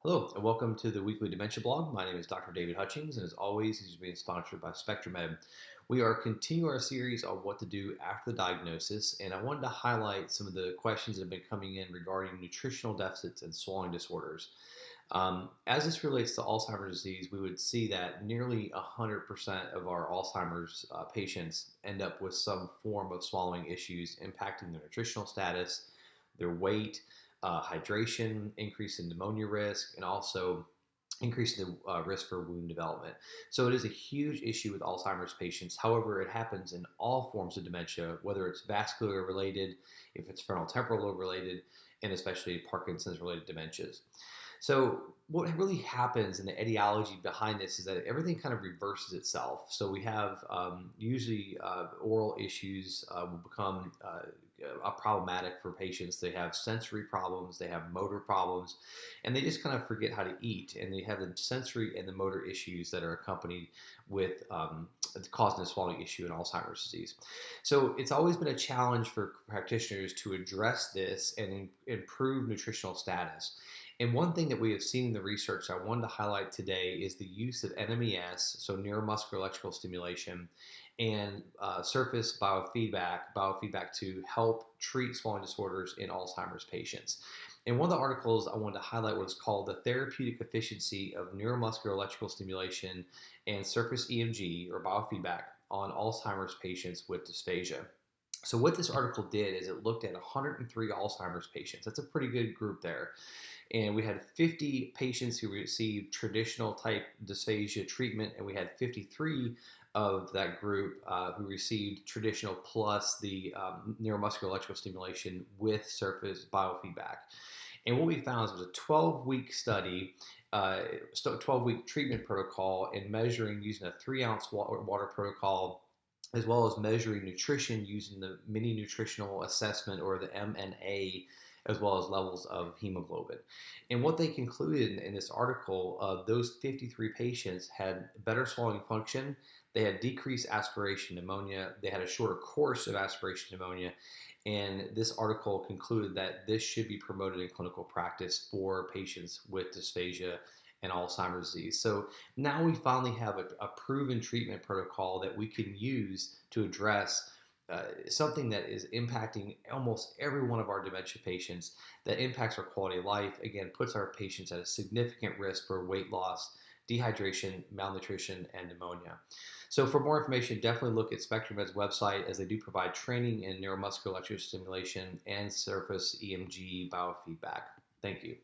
Hello, and welcome to the weekly Dementia blog. My name is Dr. David Hutchings, and as always, he's being sponsored by SpectraMed. We are continuing our series on what to do after the diagnosis, and I wanted to highlight some of the questions that have been coming in regarding nutritional deficits and swallowing disorders. As this relates to Alzheimer's disease, we would see that nearly 100% of our Alzheimer's patients end up with some form of swallowing issues impacting their nutritional status, their weight, hydration, increase in pneumonia risk, and also increase in the risk for wound development. So it is a huge issue with Alzheimer's patients. However, it happens in all forms of dementia, whether it's vascular related, if it's frontotemporal lobe related, and especially Parkinson's related dementias. So what really happens in the etiology behind this is that everything kind of reverses itself. So we have usually oral issues will become problematic for patients. They have sensory problems, they have motor problems, and they just kind of forget how to eat. And they have the sensory and the motor issues that are accompanied with causing a swallowing issue in Alzheimer's disease. So it's always been a challenge for practitioners to address this and improve nutritional status. And one thing that we have seen in the research I wanted to highlight today is the use of NMES, so neuromuscular electrical stimulation, and surface biofeedback to help treat swallowing disorders in Alzheimer's patients. In one of the articles, I wanted to highlight what is called the therapeutic efficiency of neuromuscular electrical stimulation and surface EMG or biofeedback on Alzheimer's patients with dysphagia. So what this article did is it looked at 103 Alzheimer's patients. That's a pretty good group there. And we had 50 patients who received traditional type dysphagia treatment, and we had 53 of that group who received traditional plus the neuromuscular electrical stimulation with surface biofeedback. And what we found was a 12-week study, 12-week treatment protocol, and measuring using a 3-ounce water protocol, as well as measuring nutrition using the mini nutritional assessment or the MNA, as well as levels of hemoglobin. And what they concluded in this article, those 53 patients had better swallowing function, they had decreased aspiration pneumonia, they had a shorter course of aspiration pneumonia, and this article concluded that this should be promoted in clinical practice for patients with dysphagia and Alzheimer's disease. So now we finally have a proven treatment protocol that we can use to address something that is impacting almost every one of our dementia patients, that impacts our quality of life, again, puts our patients at a significant risk for weight loss, dehydration, malnutrition, and pneumonia. So for more information, definitely look at SpectraMed's website, as they do provide training in neuromuscular electrical stimulation and surface EMG biofeedback. Thank you.